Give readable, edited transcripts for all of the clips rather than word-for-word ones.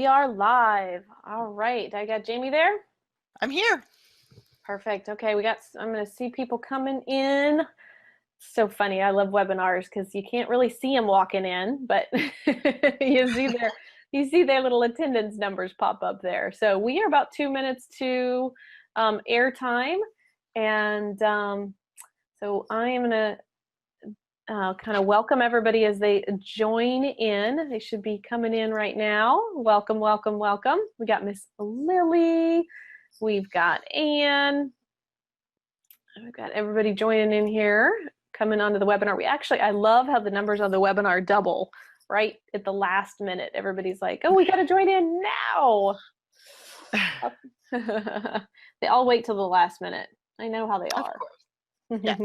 are live. All right. I got Jamie there. I'm here. Perfect. Okay, I'm going to see people coming in. So funny. I love webinars because you can't really see them walking in, but you see their little attendance numbers pop up there. So we are about 2 minutes to airtime, and so I am going to kind of welcome everybody as they join in. They should be coming in right now. Welcome, welcome, welcome. We got Miss Lily. We've got Anne. We've got everybody joining in here, coming onto the webinar. I love how the numbers on the webinar double right at the last minute. Everybody's like, oh, we got to join in now. They all wait till the last minute. I know how they are. Of course. Yeah.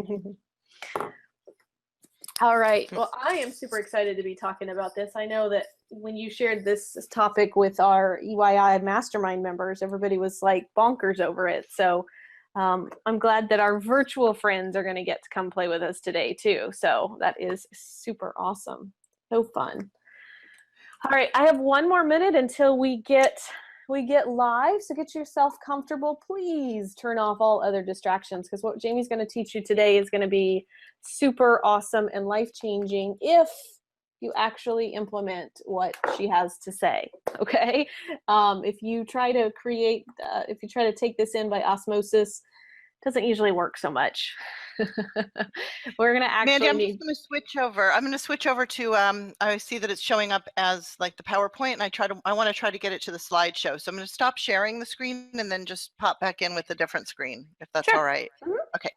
All right. Well, I am super excited to be talking about this. I know that when you shared this topic with our EYI mastermind members, everybody was like bonkers over it. So I'm glad that our virtual friends are going to get to come play with us today too. So that is super awesome. So fun. All right. I have 1 more minute until we get live. So get yourself comfortable. Please turn off all other distractions, because what Jamie's going to teach you today is going to be super awesome and life-changing if you actually implement what she has to say. Okay. If you try to take this in by osmosis, it doesn't usually work so much. We're going to actually Mandy, I'm going to switch over. I'm going to switch over to, I see that it's showing up as like the PowerPoint, and I want to try to get it to the slideshow. So I'm going to stop sharing the screen and then just pop back in with a different screen, if that's Sure. all right. Mm-hmm. Okay.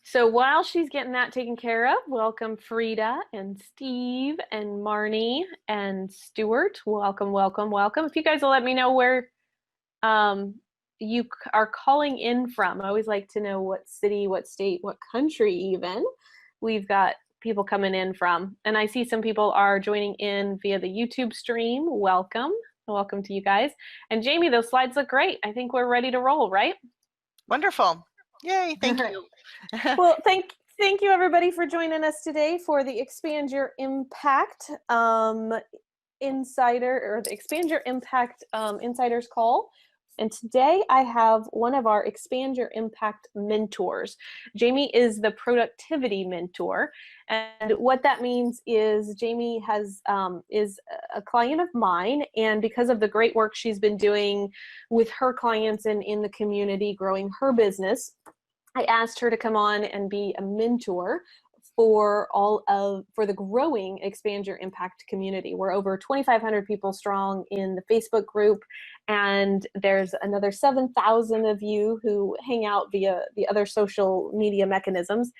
So while she's getting that taken care of, welcome Frida and Steve and Marnie and Stuart. Welcome, welcome, welcome. If you guys will let me know where you are calling in from. I always like to know what city, what state, what country even we've got people coming in from. And I see some people are joining in via the YouTube stream. Welcome. Welcome to you guys. And Jamie, those slides look great. I think we're ready to roll, right? Wonderful. Yay, thank you. Well, thank you everybody for joining us today for the Expand Your Impact Insider, or the Expand Your Impact Insiders call. And today I have one of our Expand Your Impact mentors. Jamie is the productivity mentor. And what that means is Jamie is a client of mine. And because of the great work she's been doing with her clients and in the community, growing her business, I asked her to come on and be a mentor for the growing Expand Your Impact community. We're over 2,500 people strong in the Facebook group, and there's another 7,000 of you who hang out via the other social media mechanisms.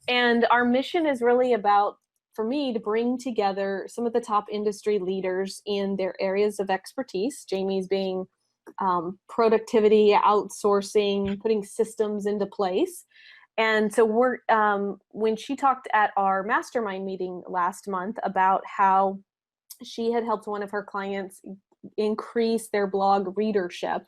And our mission is really about, for me, to bring together some of the top industry leaders in their areas of expertise, Jamie's being productivity, outsourcing, putting systems into place. And so when she talked at our mastermind meeting last month about how she had helped one of her clients increase their blog readership,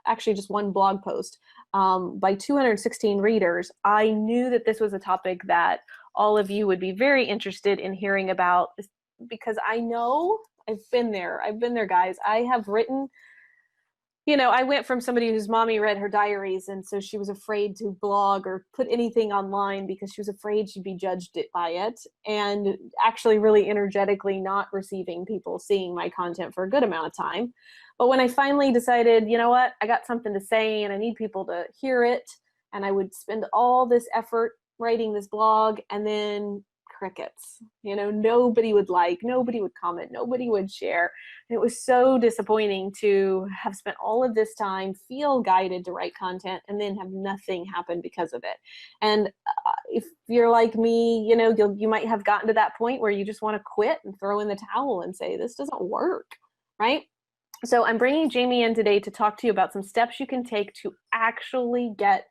actually just one blog post, by 216 readers, I knew that this was a topic that all of you would be very interested in hearing about, because I know I've been there, guys. I have written, I went from somebody whose mommy read her diaries, and so she was afraid to blog or put anything online because she was afraid she'd be judged by it, and actually really energetically not receiving people seeing my content for a good amount of time. But when I finally decided, you know what, I got something to say and I need people to hear it, and I would spend all this effort writing this blog, and then crickets. Nobody would nobody would comment, nobody would share. And it was so disappointing to have spent all of this time, feel guided to write content, and then have nothing happen because of it. And if you're like me, you might have gotten to that point where you just want to quit and throw in the towel and say, this doesn't work, right? So I'm bringing Jamie in today to talk to you about some steps you can take to actually get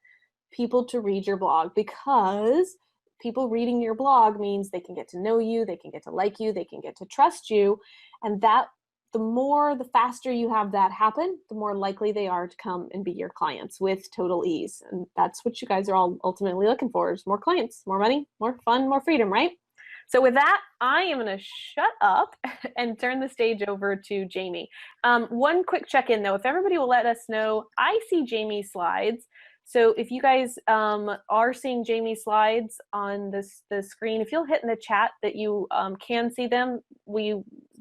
people to read your blog, because people reading your blog means they can get to know you, they can get to like you, they can get to trust you. And that, the faster you have that happen, the more likely they are to come and be your clients with total ease. And that's what you guys are all ultimately looking for, is more clients, more money, more fun, more freedom, right? So with that, I am going to shut up and turn the stage over to Jamie. One quick check-in though, if everybody will let us know, I see Jamie's slides. So if you guys are seeing Jamie's slides on the screen, if you'll hit in the chat that you can see them,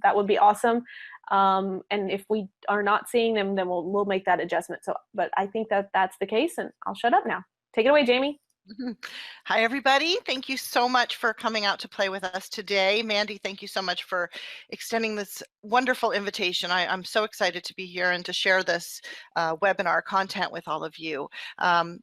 that would be awesome. And if we are not seeing them, then we'll make that adjustment. So, but I think that that's the case, and I'll shut up now. Take it away, Jamie. Hi, everybody. Thank you so much for coming out to play with us today. Mandy, thank you so much for extending this wonderful invitation. I'm so excited to be here and to share this webinar content with all of you.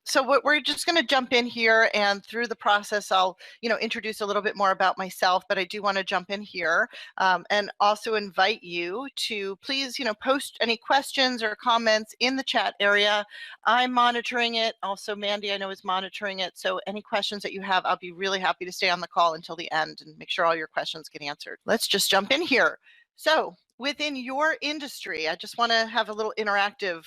So we're just going to jump in here, and through the process, I'll introduce a little bit more about myself, but I do want to jump in here and also invite you to please post any questions or comments in the chat area. I'm monitoring it. Also, Mandy, I know, is monitoring it. So any questions that you have, I'll be really happy to stay on the call until the end and make sure all your questions get answered. Let's just jump in here. So within your industry, I just want to have a little interactive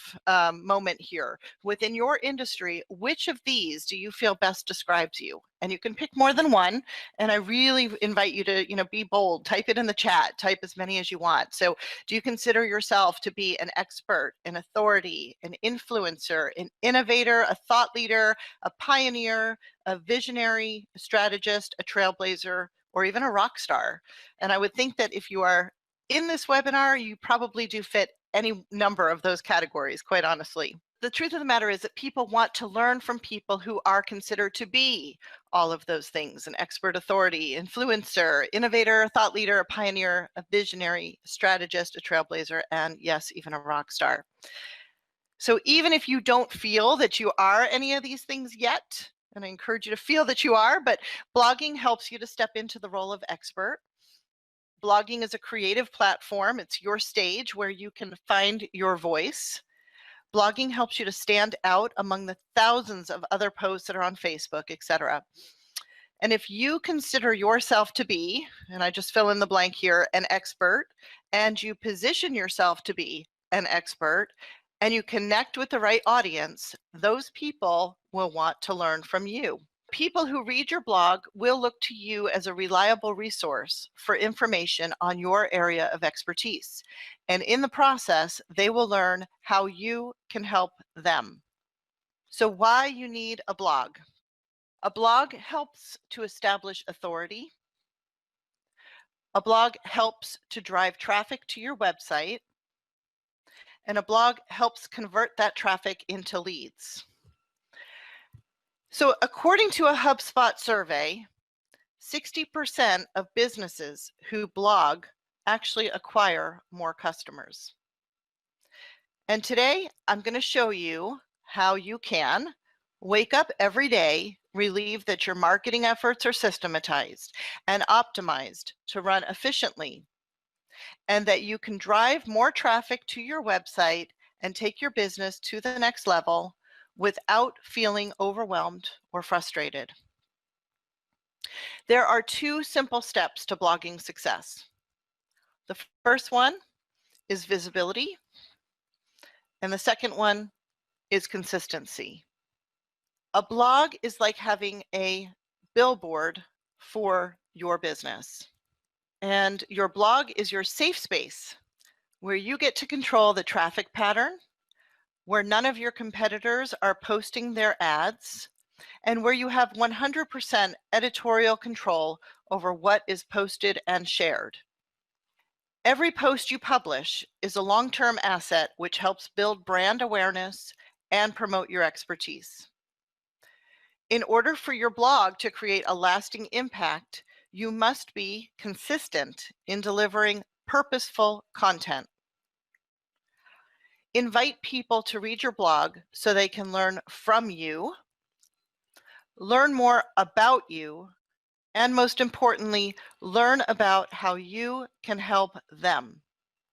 moment here. Within your industry, which of these do you feel best describes you? And you can pick more than one. And I really invite you to, be bold. Type it in the chat. Type as many as you want. So do you consider yourself to be an expert, an authority, an influencer, an innovator, a thought leader, a pioneer, a visionary, a strategist, a trailblazer, or even a rock star? And I would think that if you are in this webinar, you probably do fit any number of those categories, quite honestly. The truth of the matter is that people want to learn from people who are considered to be all of those things: an expert, authority, influencer, innovator, thought leader, a pioneer, a visionary, a strategist, a trailblazer, and yes, even a rock star. So even if you don't feel that you are any of these things yet, and I encourage you to feel that you are, but blogging helps you to step into the role of expert. Blogging is a creative platform. It's your stage where you can find your voice. Blogging helps you to stand out among the thousands of other posts that are on Facebook, etc. And if you consider yourself to be, and I just fill in the blank here, an expert, and you position yourself to be an expert, and you connect with the right audience, those people will want to learn from you. People who read your blog will look to you as a reliable resource for information on your area of expertise. And in the process, they will learn how you can help them. So why you need a blog? A blog helps to establish authority. A blog helps to drive traffic to your website. And a blog helps convert that traffic into leads. So according to a HubSpot survey, 60% of businesses who blog actually acquire more customers. And today I'm going to show you how you can wake up every day relieved that your marketing efforts are systematized and optimized to run efficiently, and that you can drive more traffic to your website and take your business to the next level without feeling overwhelmed or frustrated. There are two simple steps to blogging success. The first one is visibility, and the second one is consistency. A blog is like having a billboard for your business, and your blog is your safe space where you get to control the traffic pattern, where none of your competitors are posting their ads, and where you have 100% editorial control over what is posted and shared. Every post you publish is a long-term asset which helps build brand awareness and promote your expertise. In order for your blog to create a lasting impact, you must be consistent in delivering purposeful content. Invite people to read your blog so they can learn from you, learn more about you, and most importantly, learn about how you can help them.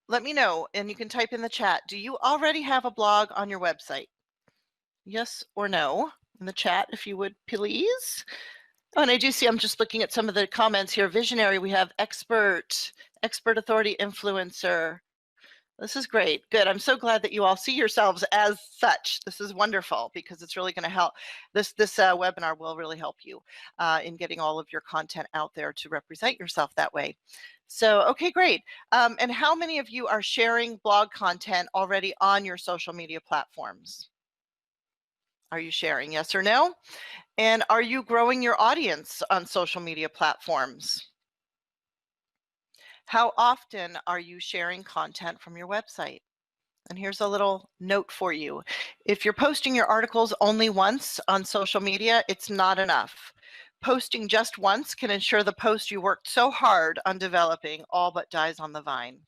Let me know, and you can type in the chat, do you already have a blog on your website? Yes or no in the chat, if you would, please. Oh, and I do see, I'm just looking at some of the comments here. Visionary, we have expert, authority, influencer. This is great. Good. I'm so glad that you all see yourselves as such. This is wonderful because it's really going to help. This webinar will really help you in getting all of your content out there to represent yourself that way. So, okay, great. And how many of you are sharing blog content already on your social media platforms? Are you sharing, yes or no? And are you growing your audience on social media platforms? How often are you sharing content from your website? And here's a little note for you. If you're posting your articles only once on social media, it's not enough. Posting just once can ensure the post you worked so hard on developing all but dies on the vine.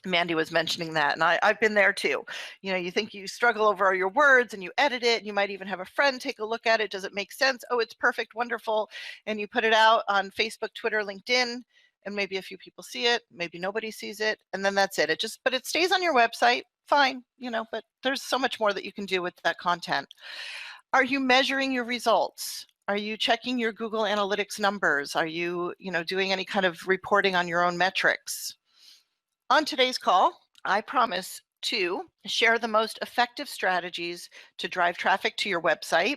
Mandy was mentioning that, and I've been there too. You know, you think you struggle over your words and you edit it, and you might even have a friend take a look at it. Does it make sense? Oh, it's perfect, wonderful. And you put it out on Facebook, Twitter, LinkedIn, and maybe a few people see it, maybe nobody sees it, and then that's it. But it stays on your website, fine, you know, but there's so much more that you can do with that content. Are you measuring your results? Are you checking your Google Analytics numbers? Are you, doing any kind of reporting on your own metrics? On today's call, I promise to share the most effective strategies to drive traffic to your website,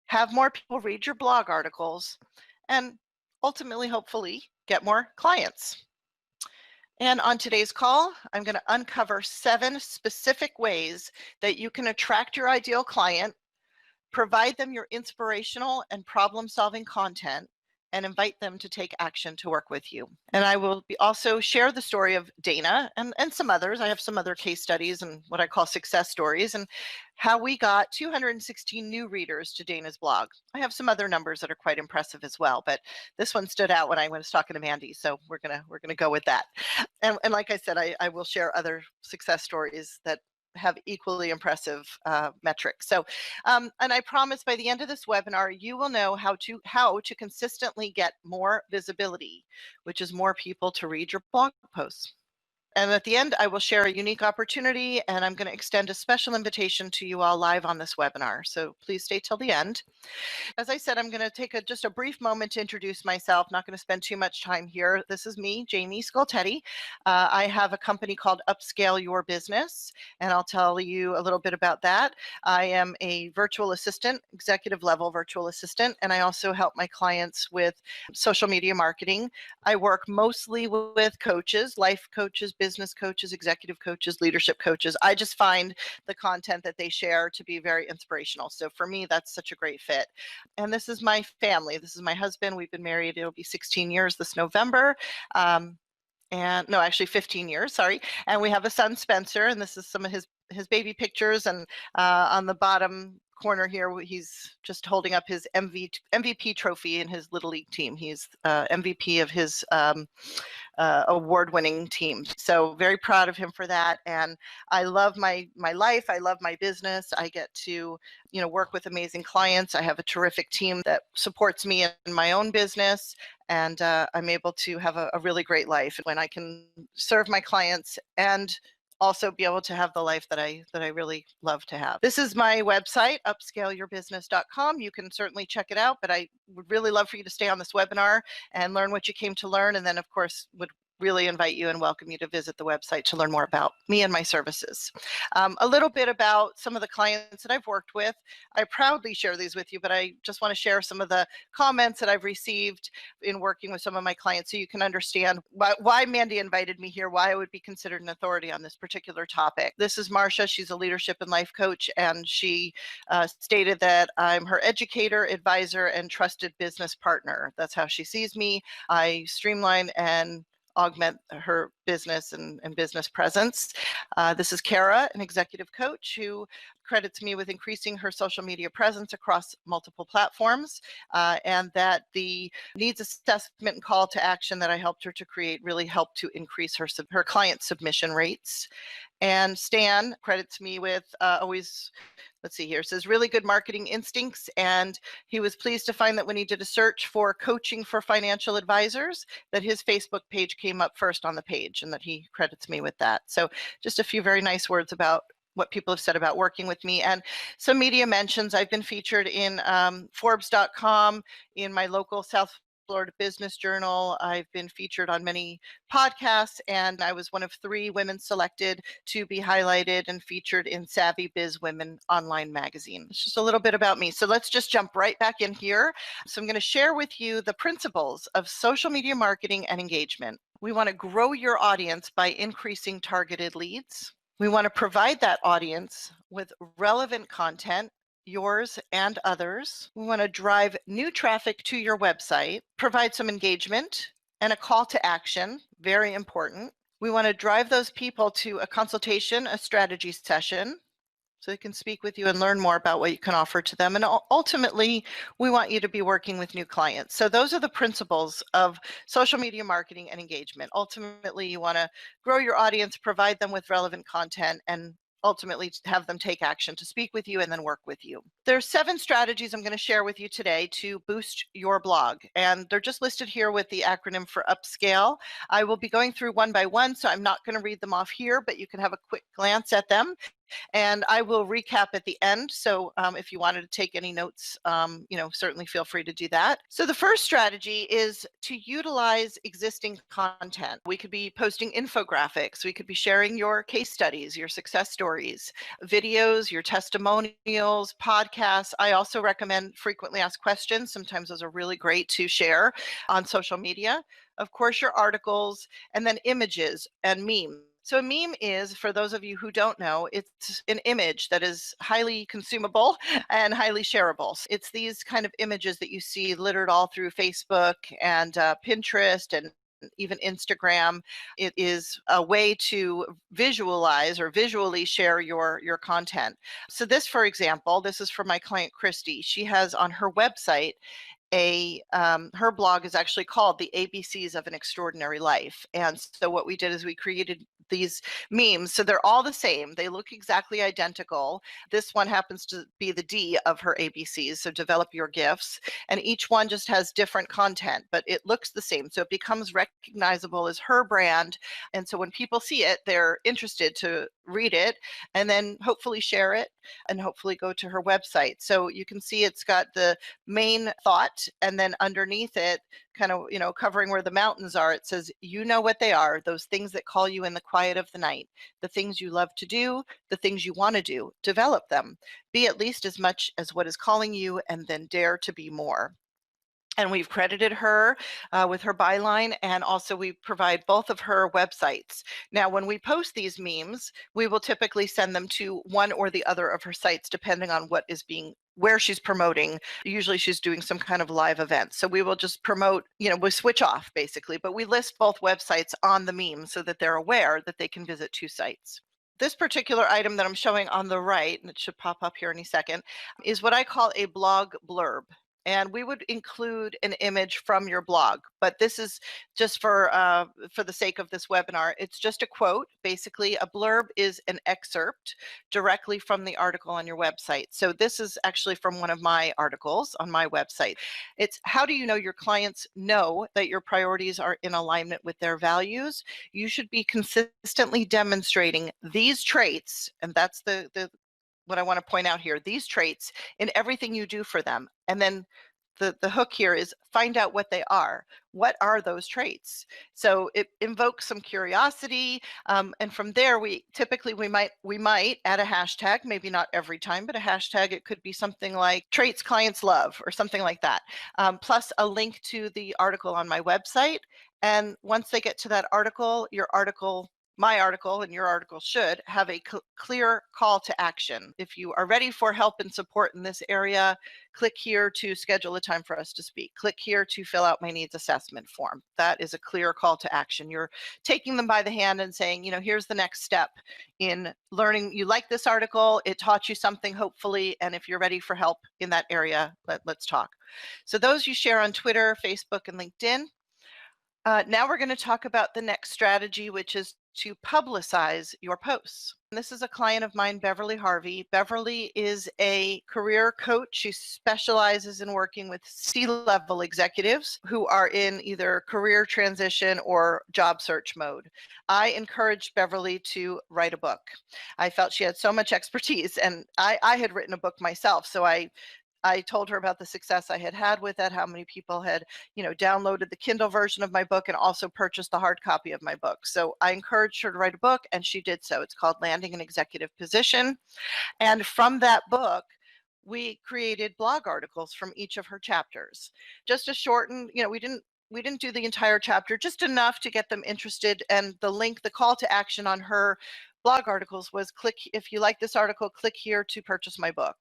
have more people read your blog articles, and ultimately, hopefully, get more clients. And on today's call, I'm going to uncover 7 specific ways that you can attract your ideal client, provide them your inspirational and problem-solving content, and invite them to take action to work with you. And I will also share the story of Dana and some others. I have some other case studies and what I call success stories, and how we got 216 new readers to Dana's blog. I have some other numbers that are quite impressive as well, but this one stood out when I was talking to Mandy, so we're gonna go with that. And like I said, I will share other success stories that have equally impressive metrics. So, and I promise by the end of this webinar, you will know how to consistently get more visibility, which is more people to read your blog posts. And at the end, I will share a unique opportunity, and I'm going to extend a special invitation to you all live on this webinar. So please stay till the end. As I said, I'm going to take just a brief moment to introduce myself. Not going to spend too much time here. This is me, 𝐂𝐻𝐂𝐇. I have a company called Upscale Your Business, and I'll tell you a little bit about that. I am a virtual assistant, executive level virtual assistant, and I also help my clients with social media marketing. I work mostly with coaches, life coaches, business coaches, executive coaches, leadership coaches. I just find the content that they share to be very inspirational. So for me, that's such a great fit. And this is my family. This is my husband. We've been married, it'll be 16 years this November. And no, actually 15 years, sorry. And we have a son, Spencer, and this is some of his baby pictures. And on the bottom corner here, he's just holding up his MVP trophy in his Little League team. He's MVP of his award-winning team. So very proud of him for that. And I love my life. I love my business. I get to, work with amazing clients. I have a terrific team that supports me in my own business. And I'm able to have a really great life when I can serve my clients and also be able to have the life that I really love to have. This is my website, upscaleyourbusiness.com. You can certainly check it out, but I would really love for you to stay on this webinar and learn what you came to learn. And then, of course, would really invite you and welcome you to visit the website to learn more about me and my services. A little bit about some of the clients that I've worked with. I proudly share these with you, but I just want to share some of the comments that I've received in working with some of my clients so you can understand why Mandy invited me here, why I would be considered an authority on this particular topic. This is Marcia. She's a leadership and life coach, and she stated that I'm her educator, advisor, and trusted business partner. That's how she sees me. I streamline and augment her business and business presence. This is Kara, an executive coach who credits me with increasing her social media presence across multiple platforms, and that the needs assessment and call to action that I helped her to create really helped to increase her client submission rates. And Stan credits me with let's see here, it says really good marketing instincts, and he was pleased to find that when he did a search for coaching for financial advisors, that his Facebook page came up first on the page, and that he credits me with that. So just a few very nice words about what people have said about working with me, and some media mentions. I've been featured in Forbes.com, in my local South Florida Business Journal. I've been featured on many podcasts, and I was one of 3 women selected to be highlighted and featured in Savvy Biz Women online magazine. It's just a little bit about me. So let's just jump right back in here. So I'm going to share with you the principles of social media marketing and engagement. We want to grow your audience by increasing targeted leads. We want to provide that audience with relevant content, yours and others. We want to drive new traffic to your website, provide some engagement and a call to action, very important. We want to drive those people to a consultation, a strategy session, so they can speak with you and learn more about what you can offer to them. And ultimately, we want you to be working with new clients. So those are the principles of social media marketing and engagement. Ultimately, you want to grow your audience, provide them with relevant content, and ultimately have them take action to speak with you and then work with you. There's 7 strategies I'm going to share with you today to boost your blog, and they're just listed here with the acronym for upscale. I will be going through one by one, so I'm not going to read them off here, but you can have a quick glance at them. And I will recap at the end. So if you wanted to take any notes, certainly feel free to do that. So the first strategy is to utilize existing content. We could be posting infographics. We could be sharing your case studies, your success stories, videos, your testimonials, podcasts. I also recommend frequently asked questions. Sometimes those are really great to share on social media. Of course, your articles, and then images and memes. So a meme is, for those of you who don't know, it's an image that is highly consumable and highly shareable. It's these kind of images that you see littered all through Facebook and Pinterest and even Instagram. It is a way to visualize or visually share your content. So this, for example, this is from my client Christy. She has on her website her blog is actually called The ABCs of an Extraordinary Life. And so what we did is we created these memes. So they're all the same. They look exactly identical. This one happens to be the D of her ABCs. So develop your gifts. And each one just has different content, but it looks the same. So it becomes recognizable as her brand. And so when people see it, they're interested to read it and then hopefully share it and hopefully go to her website. So you can see it's got the main thought, and then underneath it, kind of, covering where the mountains are, it says, you know what they are, those things that call you in the quiet of the night, the things you love to do, the things you want to do, develop them, be at least as much as what is calling you, and then dare to be more. And we've credited her with her byline, and also we provide both of her websites. Now, when we post these memes, we will typically send them to one or the other of her sites, depending on where she's promoting. Usually she's doing some kind of live event. So we will just promote, we switch off basically, but we list both websites on the meme so that they're aware that they can visit 2 sites. This particular item that I'm showing on the right, and it should pop up here any second, is what I call a blog blurb. And we would include an image from your blog, but this is just for the sake of this webinar. It's just a quote. Basically, a blurb is an excerpt directly from the article on your website. So this is actually from one of my articles on my website. It's, how do you know your clients know that your priorities are in alignment with their values? You should be consistently demonstrating these traits, and that's what I want to point out here, these traits in everything you do for them. And then the hook here is find out what they are. What are those traits? So it invokes some curiosity. And from there, we might add a hashtag, maybe not every time, but a hashtag. It could be something like traits clients love or something like that. Plus a link to the article on my website. And once they get to that article, my article and your article should have a clear call to action. If you are ready for help and support in this area, click here to schedule a time for us to speak. Click here to fill out my needs assessment form. That is a clear call to action. You're taking them by the hand and saying, here's the next step in learning. You like this article, it taught you something, hopefully, and if you're ready for help in that area, let's talk. So those you share on Twitter, Facebook, and LinkedIn. Now we're going to talk about the next strategy, which is to publicize your posts. And this is a client of mine, Beverly Harvey. Beverly is a career coach. She specializes in working with C-level executives who are in either career transition or job search mode. I encouraged Beverly to write a book. I felt she had so much expertise, and I had written a book myself, so I I told her about the success I had had with it, how many people had, downloaded the Kindle version of my book and also purchased the hard copy of my book. So I encouraged her to write a book, and she did so. It's called Landing an Executive Position. And from that book, we created blog articles from each of her chapters. Just a shortened, we didn't do the entire chapter, just enough to get them interested. And the call to action on her blog articles was if you like this article, click here to purchase my book.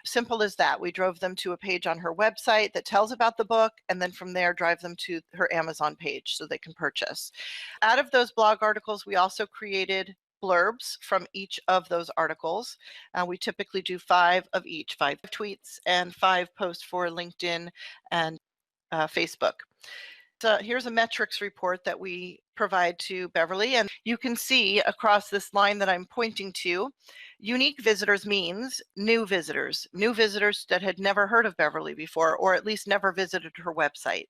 Simple as that. We drove them to a page on her website that tells about the book, and then from there drive them to her Amazon page so they can purchase. Out of those blog articles, we also created blurbs from each of those articles. We typically do 5 of each, 5 tweets and 5 posts for LinkedIn and Facebook. Here's a metrics report that we provide to Beverly, and you can see across this line that I'm pointing to, unique visitors means new visitors that had never heard of Beverly before, or at least never visited her website.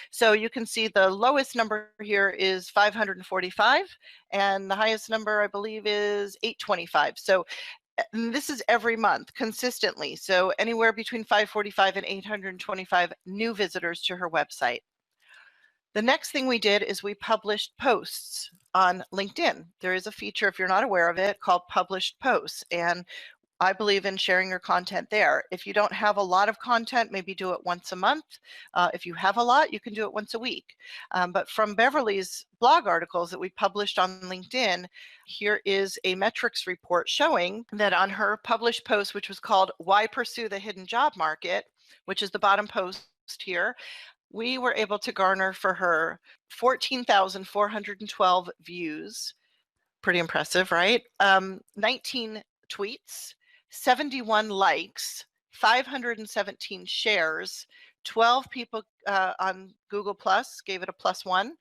So you can see the lowest number here is 545, and the highest number I believe is 825. So this is every month consistently. So anywhere between 545 and 825 new visitors to her website. The next thing we did is we published posts on LinkedIn. There is a feature, if you're not aware of it, called published posts. And I believe in sharing your content there. If you don't have a lot of content, maybe do it once a month. If you have a lot, you can do it once a week. But from Beverly's blog articles that we published on LinkedIn, here is a metrics report showing that on her published post, which was called Why Pursue the Hidden Job Market, which is the bottom post here, we were able to garner for her 14,412 views. Pretty impressive, right? 19 tweets, 71 likes, 517 shares, 12 people on Google Plus gave it a +1,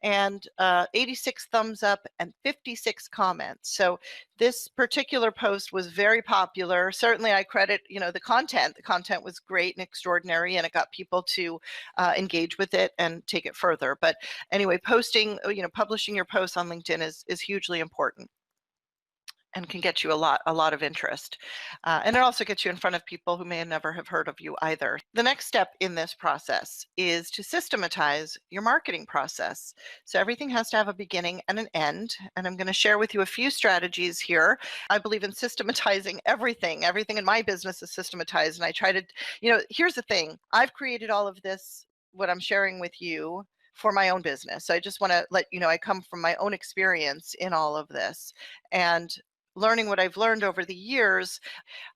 and 86 thumbs up and 56 comments. So this particular post was very popular. Certainly I credit, the content. The content was great and extraordinary, and it got people to engage with it and take it further. But anyway, publishing your posts on LinkedIn is hugely important and can get you a lot of interest. And it also gets you in front of people who may never have heard of you either. The next step in this process is to systematize your marketing process. So everything has to have a beginning and an end. And I'm going to share with you a few strategies here. I believe in systematizing everything. Everything in my business is systematized. And I try to, here's the thing. I've created all of this, what I'm sharing with you, for my own business. So I just want to let you know I come from my own experience in all of this. And learning what I've learned over the years,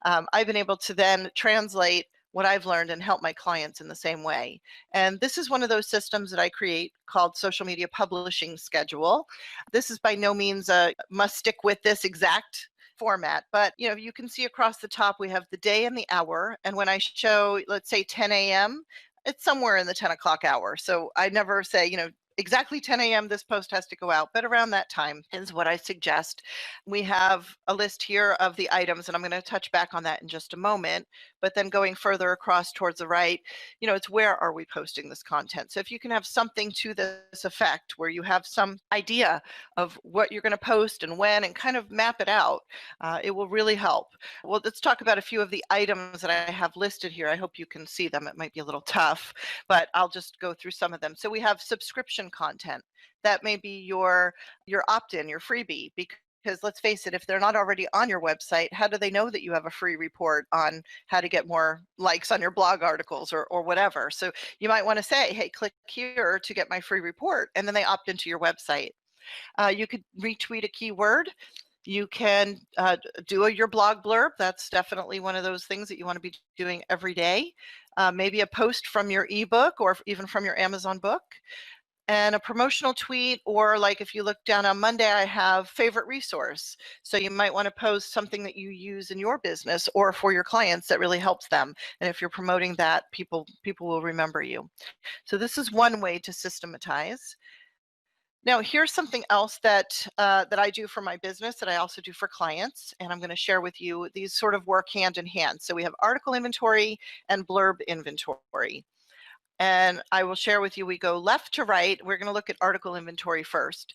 I've been able to then translate what I've learned and help my clients in the same way. And this is one of those systems that I create called Social Media Publishing Schedule. This is by no means a must stick with this exact format, but you can see across the top we have the day and the hour. And when I show, let's say 10 a.m., it's somewhere in the 10 o'clock hour. So I never say, exactly 10 a.m. this post has to go out, but around that time is what I suggest. We have a list here of the items, and I'm going to touch back on that in just a moment. But then going further across towards the right, it's where are we posting this content? So if you can have something to this effect where you have some idea of what you're going to post and when, and kind of map it out, it will really help. Well, let's talk about a few of the items that I have listed here. I hope you can see them. It might be a little tough, but I'll just go through some of them. So we have subscription content. That may be your opt-in, your freebie, because let's face it, if they're not already on your website, how do they know that you have a free report on how to get more likes on your blog articles or whatever? So you might want to say, hey, click here to get my free report, and then they opt into your website. You could retweet a keyword. You can do your blog blurb. That's definitely one of those things that you want to be doing every day. Maybe a post from your ebook or even from your Amazon book. And a promotional tweet, or like if you look down on Monday, I have favorite resource. So you might want to post something that you use in your business or for your clients that really helps them. And if you're promoting that, people will remember you. So this is one way to systematize. Now, here's something else that I do for my business that I also do for clients, and I'm going to share with you. These sort of work hand in hand. So we have article inventory and blurb inventory. And I will share with you, we go left to right. We're going to look at article inventory first.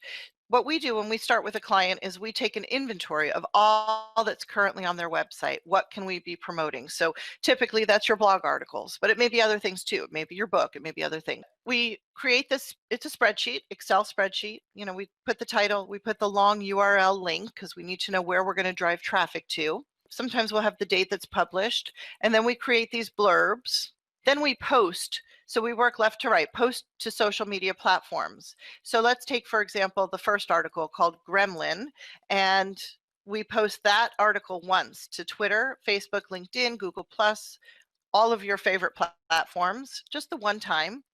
what we do when we start with a client is we take an inventory of all that's currently on their website. What can we be promoting? So typically that's your blog articles, but it may be other things too. It may be your book, it may be other things. We create this, it's a spreadsheet, Excel spreadsheet. You know, we put the title, we put the long URL link because we need to know where we're going to drive traffic to. Sometimes we'll have the date that's published, and then we create these blurbs. Then we post. So we work left to right, post to social media platforms. So let's take, for example, the first article called Gremlin, and we post that article once to Twitter, Facebook, LinkedIn, Google+, all of your favorite platforms, just the one time.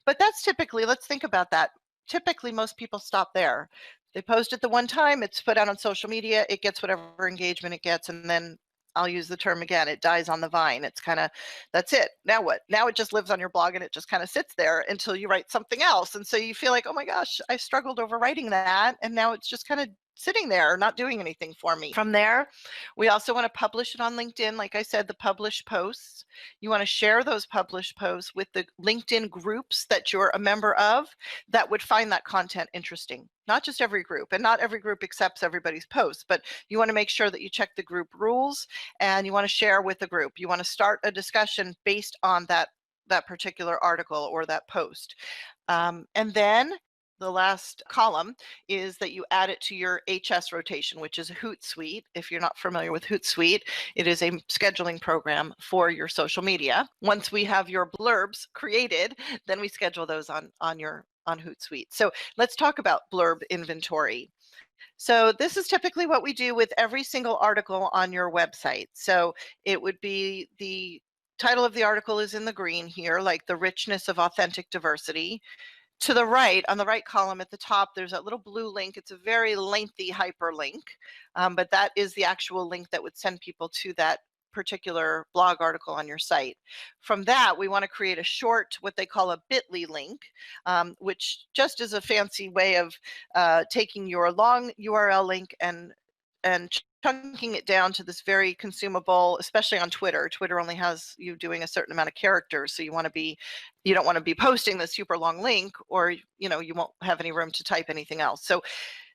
But that's typically, let's think about that. Typically, most people stop there. They post it the one time, it's put out on social media, it gets whatever engagement it gets, and then I'll use the term again, it dies on the vine. It's kind of, that's it. Now what? Now it just lives on your blog and it just kind of sits there until you write something else. And so you feel like, oh my gosh, I struggled over writing that. And now it's just kind of sitting there, not doing anything for me. From there, we also want to publish it on LinkedIn. Like I said, the published posts. You want to share those published posts with the LinkedIn groups that you're a member of that would find that content interesting. Not just every group, and not every group accepts everybody's posts, but you want to make sure that you check the group rules and you want to share with the group. You want to start a discussion based on that particular article or that post. And then the last column is that you add it to your HS rotation, which is a Hootsuite. If you're not familiar with Hootsuite, it is a scheduling program for your social media. Once we have your blurbs created, then we schedule those on Hootsuite. So let's talk about blurb inventory. So this is typically what we do with every single article on your website. So it would be the title of the article is in the green here, like the richness of authentic diversity. To the right, on the right column at the top, there's that little blue link. It's a very lengthy hyperlink, but that is the actual link that would send people to that particular blog article on your site. From that, we want to create a short, what they call a bit.ly link, which just is a fancy way of taking your long URL link and chunking it down to this very consumable, especially on Twitter. Twitter only has you doing a certain amount of characters, so you don't want to be posting this super long link, or you won't have any room to type anything else.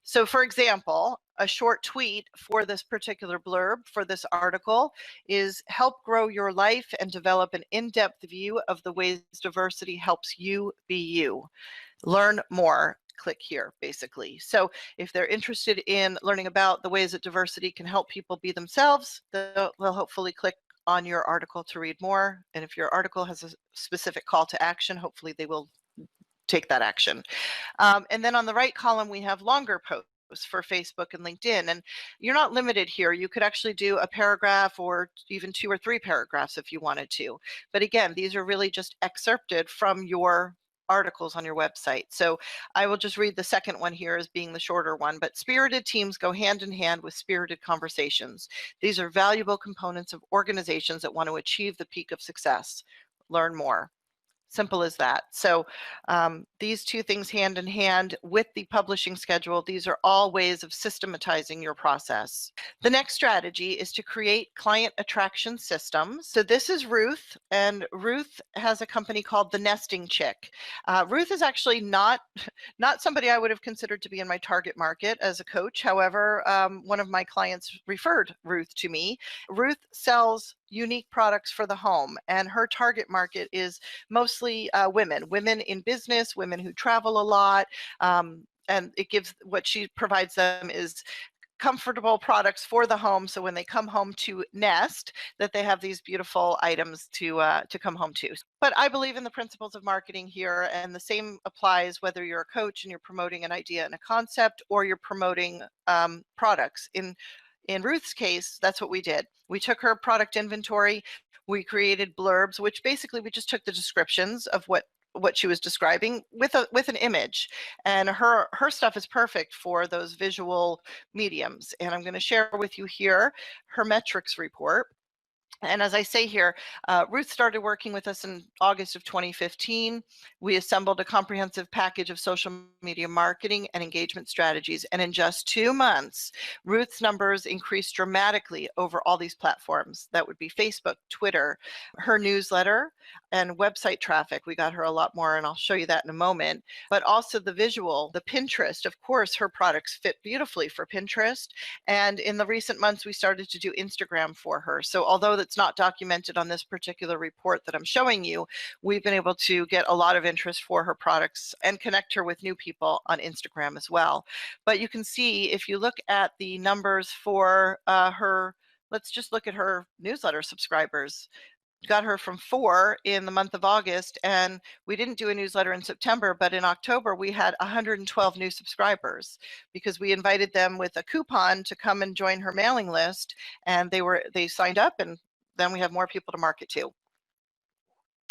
So for example, a short tweet for this particular blurb for this article is help grow your life and develop an in-depth view of the ways diversity helps you be you. Learn more. Click here, basically. So if they're interested in learning about the ways that diversity can help people be themselves, they'll hopefully click on your article to read more. And if your article has a specific call to action, hopefully they will take that action. And then on the right column, we have longer posts for Facebook and LinkedIn. And you're not limited here. You could actually do a paragraph or even 2 or 3 paragraphs if you wanted to. But again, these are really just excerpted from your articles on your website. So I will just read the second one here as being the shorter one, but spirited teams go hand in hand with spirited conversations. These are valuable components of organizations that want to achieve the peak of success. Learn more. Simple as that. So these two things hand in hand with the publishing schedule, these are all ways of systematizing your process. The next strategy is to create client attraction systems. So this is Ruth, and Ruth has a company called The Nesting Chick. Ruth is actually not somebody I would have considered to be in my target market as a coach. However, one of my clients referred Ruth to me. Ruth sells unique products for the home, and her target market is mostly women in business, women who travel a lot, and what she provides them is comfortable products for the home, so when they come home to nest, that they have these beautiful items to come home to. But I believe in the principles of marketing here, and the same applies whether you're a coach and you're promoting an idea and a concept, or you're promoting products. In Ruth's case, that's what we did. We took her product inventory, we created blurbs, which basically we just took the descriptions of what she was describing with an image, and her stuff is perfect for those visual mediums. And I'm going to share with you here her metrics report. And as I say here, Ruth started working with us in August of 2015. We assembled a comprehensive package of social media marketing and engagement strategies. And in just 2 months, Ruth's numbers increased dramatically over all these platforms. That would be Facebook, Twitter, her newsletter, and website traffic. We got her a lot more, and I'll show you that in a moment. But also the visual, the Pinterest. Of course, her products fit beautifully for Pinterest. And in the recent months, we started to do Instagram for her. So although that's not documented on this particular report that I'm showing you, we've been able to get a lot of interest for her products and connect her with new people on Instagram as well. But you can see if you look at the numbers for her, let's just look at her newsletter subscribers. Got her from 4 in the month of August, and we didn't do a newsletter in September, but in October we had 112 new subscribers because we invited them with a coupon to come and join her mailing list, and they signed up, and then we have more people to market to.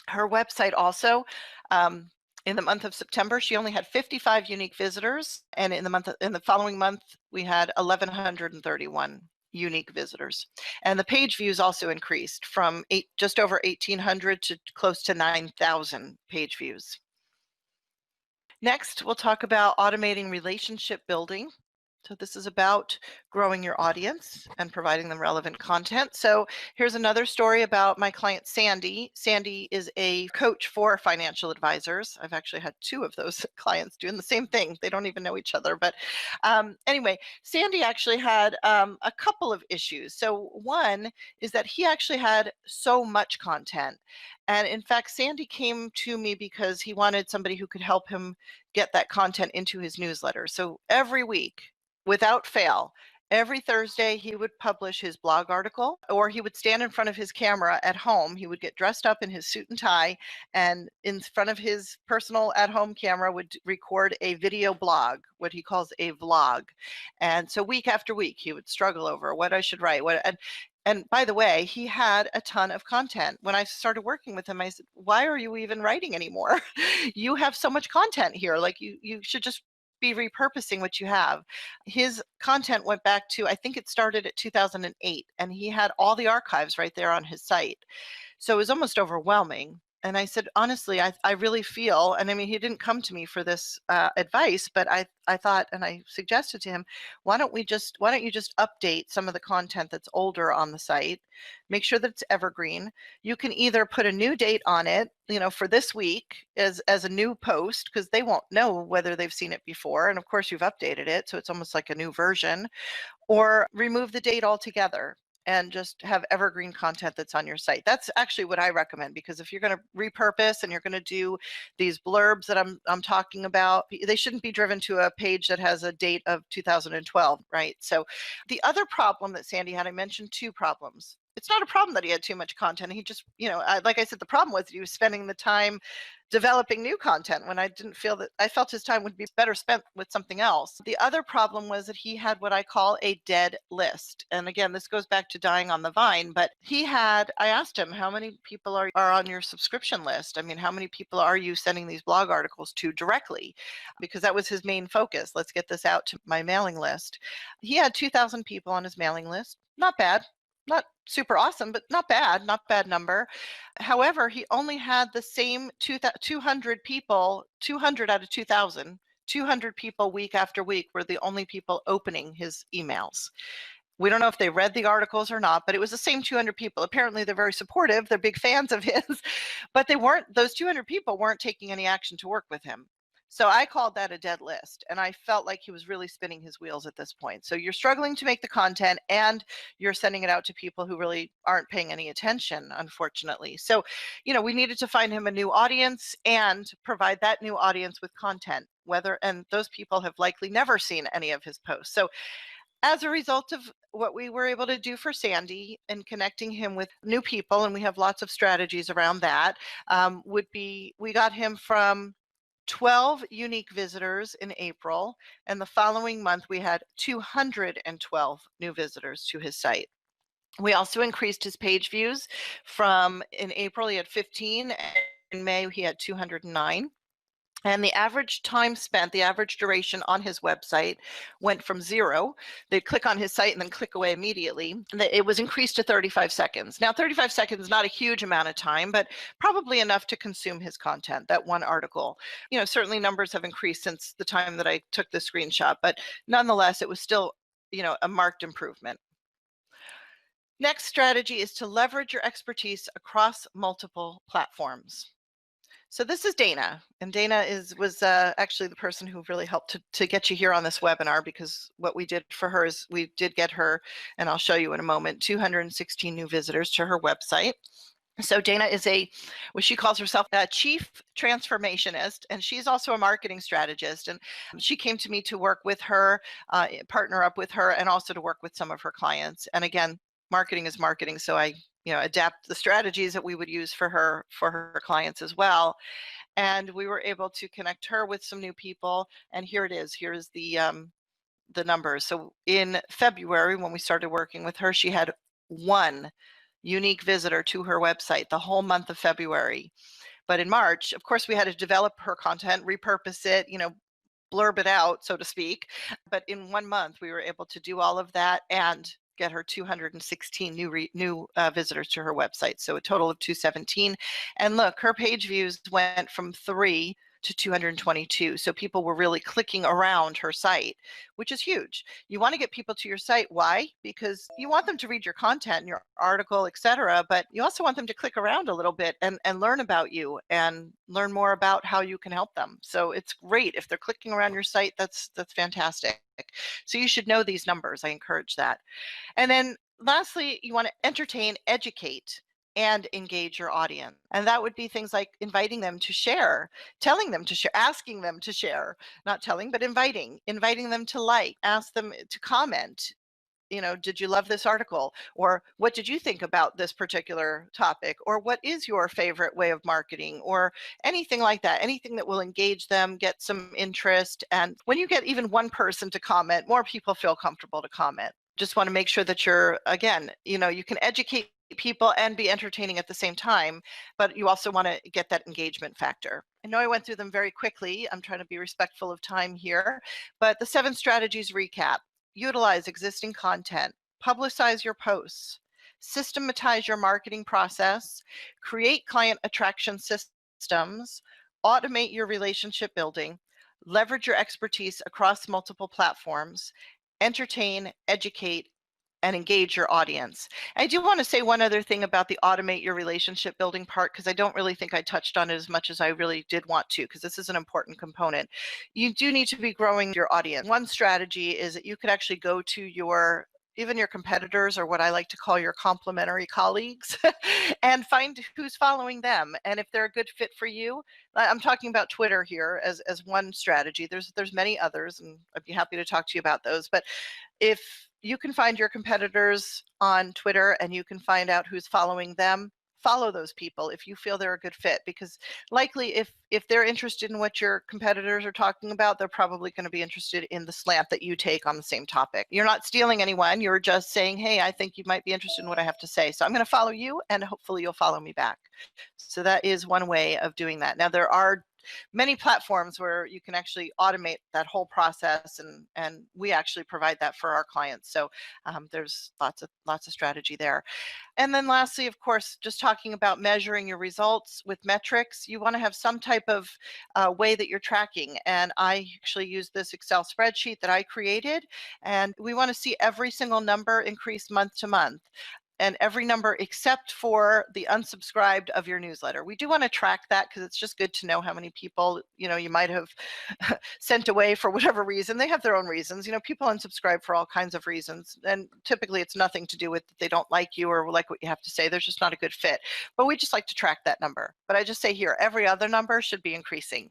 Her website also, in the month of September, she only had 55 unique visitors, and in the following month we had 1,131 unique visitors. And the page views also increased from just over 1,800 to close to 9,000 page views. Next, we'll talk about automating relationship building. So this is about growing your audience and providing them relevant content. So here's another story about my client, Sandy. Sandy is a coach for financial advisors. I've actually had 2 of those clients doing the same thing. They don't even know each other. But anyway, Sandy actually had a couple of issues. So one is that he actually had so much content. And in fact, Sandy came to me because he wanted somebody who could help him get that content into his newsletter. So every week, without fail, every Thursday he would publish his blog article, or he would stand in front of his camera at home. He would get dressed up in his suit and tie, and in front of his personal at-home camera would record a video blog, what he calls a vlog. And so week after week he would struggle over what I should write, and by the way, he had a ton of content. When I started working with him, I said, why are you even writing anymore? You have so much content here. Like you should just be repurposing what you have. His content went back to, I think it started at 2008, and he had all the archives right there on his site. So it was almost overwhelming. And I said, honestly, I really feel, and I mean, he didn't come to me for this advice, but I thought, and I suggested to him, why don't you just update some of the content that's older on the site, make sure that it's evergreen. You can either put a new date on it, for this week as a new post, because they won't know whether they've seen it before. And of course you've updated it, so it's almost like a new version, or remove the date altogether and just have evergreen content that's on your site. That's actually what I recommend, because if you're going to repurpose and you're going to do these blurbs that I'm talking about, they shouldn't be driven to a page that has a date of 2012, right? So the other problem that Sandy had, I mentioned 2 problems. It's not a problem that he had too much content. He just, like I said, the problem was that he was spending the time developing new content when I felt his time would be better spent with something else. The other problem was that he had what I call a dead list. And again, this goes back to dying on the vine, but I asked him, how many people are on your subscription list? I mean, how many people are you sending these blog articles to directly? Because that was his main focus. Let's get this out to my mailing list. He had 2,000 people on his mailing list. Not bad. Not super awesome, but not bad number. However, he only had the same 200 people, 200 out of 2,000, 200 people week after week were the only people opening his emails. We don't know if they read the articles or not, but it was the same 200 people. Apparently they're very supportive. They're big fans of his, but those 200 people weren't taking any action to work with him. So I called that a dead list, and I felt like he was really spinning his wheels at this point. So you're struggling to make the content, and you're sending it out to people who really aren't paying any attention, unfortunately. So, we needed to find him a new audience and provide that new audience with content, and those people have likely never seen any of his posts. So as a result of what we were able to do for Sandy and connecting him with new people, and we have lots of strategies around that, we got him from 12 unique visitors in April, and the following month we had 212 new visitors to his site. We also increased his page views in April he had 15, and in May he had 209. And the average time spent, the average duration on his website went from 0. They'd click on his site and then click away immediately. It was increased to 35 seconds. Now, 35 seconds is not a huge amount of time, but probably enough to consume his content, that one article. Certainly numbers have increased since the time that I took the screenshot, but nonetheless, it was still, a marked improvement. Next strategy is to leverage your expertise across multiple platforms. So this is Dana, and Dana was actually the person who really helped to get you here on this webinar, because what we did for her is we did get her, and I'll show you in a moment, 216 new visitors to her website. So Dana is what she calls herself a chief transformationist, and she's also a marketing strategist. And she came to me to work with her, partner up with her, and also to work with some of her clients. And again, marketing is marketing, so I adapt the strategies that we would use for her clients as well. And we were able to connect her with some new people, and here it is. Here's the numbers. So in February, when we started working with her, she had 1 unique visitor to her website the whole month of February. But in March, of course, we had to develop her content, repurpose it, blurb it out, so to speak. But in 1 month, we were able to do all of that and get her 216 new visitors to her website. So a total of 217. And look, her page views went from 3 to 222. So people were really clicking around her site, which is huge. You want to get people to your site. Why? Because you want them to read your content, your article, etc. But you also want them to click around a little bit and learn about you and learn more about how you can help them. So it's great if they're clicking around your site. That's fantastic. So you should know these numbers. I encourage that. And then lastly, you want to entertain, educate, and engage your audience. And that would be things like inviting them to share, telling them to share, asking them to share, not telling, but inviting them to like, ask them to comment. Did you love this article? Or what did you think about this particular topic? Or what is your favorite way of marketing? Or anything like that, anything that will engage them, get some interest. And when you get even one person to comment, more people feel comfortable to comment. Just want to make sure that again, you can educate people and be entertaining at the same time, but you also want to get that engagement factor. I know I went through them very quickly. I'm trying to be respectful of time here, but the 7 strategies recap: utilize existing content, publicize your posts, systematize your marketing process, create client attraction systems, automate your relationship building, leverage your expertise across multiple platforms, entertain, educate, and engage your audience. I do want to say one other thing about the automate your relationship building part, because I don't really think I touched on it as much as I really did want to, because this is an important component. You do need to be growing your audience. One strategy is that you could actually go to even your competitors, or what I like to call your complementary colleagues, and find who's following them. And if they're a good fit for you, I'm talking about Twitter here as one strategy. There's many others, and I'd be happy to talk to you about those. But if you can find your competitors on Twitter and you can find out who's following them, follow those people if you feel they're a good fit, because likely if they're interested in what your competitors are talking about, they're probably going to be interested in the slant that you take on the same topic. You're not stealing anyone. You're just saying, hey, I think you might be interested in what I have to say. So I'm going to follow you, and hopefully you'll follow me back. So that is one way of doing that. Now, there are many platforms where you can actually automate that whole process, and we actually provide that for our clients. So there's lots of strategy there. And then lastly, of course, just talking about measuring your results with metrics. You want to have some type of way that you're tracking. And I actually use this Excel spreadsheet that I created, and we want to see every single number increase month to month, and every number except for the unsubscribed of your newsletter. We do want to track that, because it's just good to know how many people you might have sent away for whatever reason. They have their own reasons. People unsubscribe for all kinds of reasons, and typically it's nothing to do with they don't like you or like what you have to say. They're just not a good fit. But we just like to track that number. But I just say here, every other number should be increasing.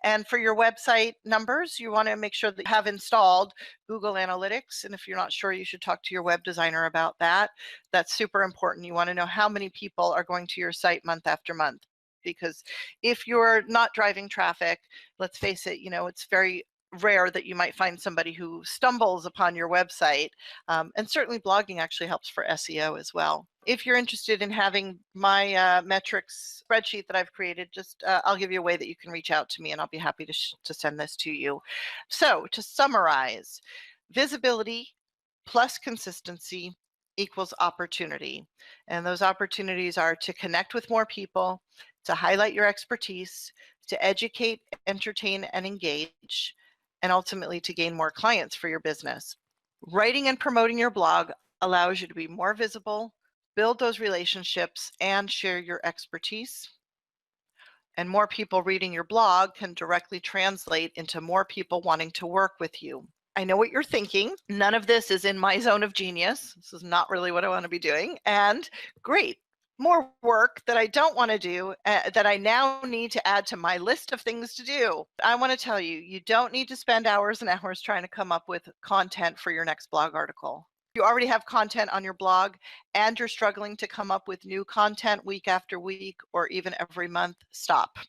And for your website numbers, you want to make sure that you have installed Google Analytics. And if you're not sure, you should talk to your web designer about that. That's super important. You want to know how many people are going to your site month after month, because if you're not driving traffic, let's face it, it's very rare that you might find somebody who stumbles upon your website. And certainly blogging actually helps for SEO as well. If you're interested in having my metrics spreadsheet that I've created, just I'll give you a way that you can reach out to me, and I'll be happy to send this to you. So to summarize, visibility plus consistency equals opportunity. And those opportunities are to connect with more people, to highlight your expertise, to educate, entertain, and engage, and ultimately to gain more clients for your business. Writing and promoting your blog allows you to be more visible, build those relationships, and share your expertise. And more people reading your blog can directly translate into more people wanting to work with you. I know what you're thinking. None of this is in my zone of genius. This is not really what I want to be doing. And great, more work that I don't want to do, that I now need to add to my list of things to do. I want to tell you, you don't need to spend hours and hours trying to come up with content for your next blog article. If you already have content on your blog and you're struggling to come up with new content week after week or even every month, stop.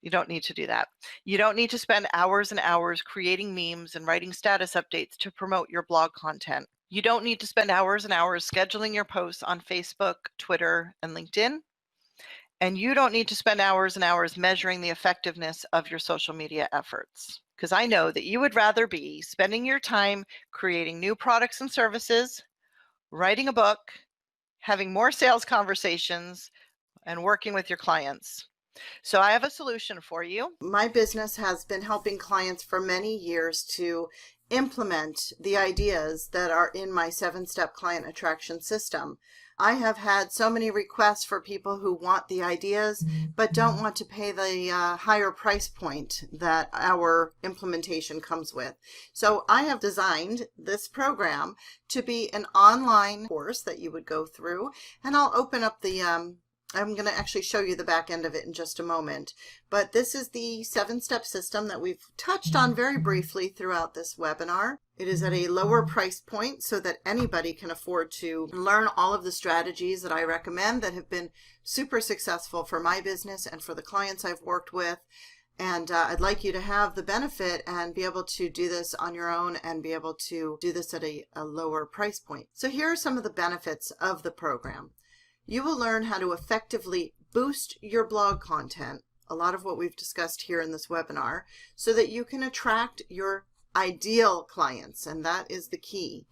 You don't need to do that. You don't need to spend hours and hours creating memes and writing status updates to promote your blog content. You don't need to spend hours and hours scheduling your posts on Facebook, Twitter, and LinkedIn. And you don't need to spend hours and hours measuring the effectiveness of your social media efforts. Because I know that you would rather be spending your time creating new products and services, writing a book, having more sales conversations, and working with your clients. So I have a solution for you. My business has been helping clients for many years to implement the ideas that are in my 7-step client attraction system. I have had so many requests for people who want the ideas but don't want to pay the higher price point that our implementation comes with. So I have designed this program to be an online course that you would go through, and I'll open up the I'm going to actually show you the back end of it in just a moment. But this is the 7-step system that we've touched on very briefly throughout this webinar. It is at a lower price point so that anybody can afford to learn all of the strategies that I recommend that have been super successful for my business and for the clients I've worked with. And I'd like you to have the benefit and be able to do this on your own and be able to do this at a lower price point. So here are some of the benefits of the program. You will learn how to effectively boost your blog content, a lot of what we've discussed here in this webinar, so that you can attract your ideal clients, and that is the key.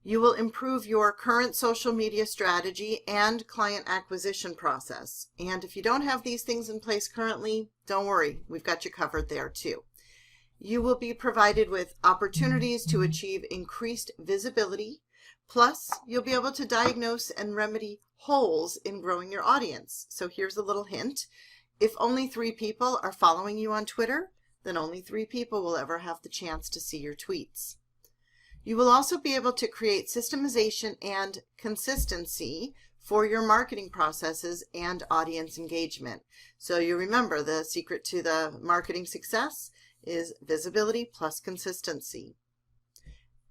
You will improve your current social media strategy and client acquisition process. And if you don't have these things in place currently, don't worry, we've got you covered there too. You will be provided with opportunities to achieve increased visibility. Plus, you'll be able to diagnose and remedy holes in growing your audience. So here's a little hint. If only 3 people are following you on Twitter, then only 3 people will ever have the chance to see your tweets. You will also be able to create systemization and consistency for your marketing processes and audience engagement. So you remember the secret to the marketing success is visibility plus consistency.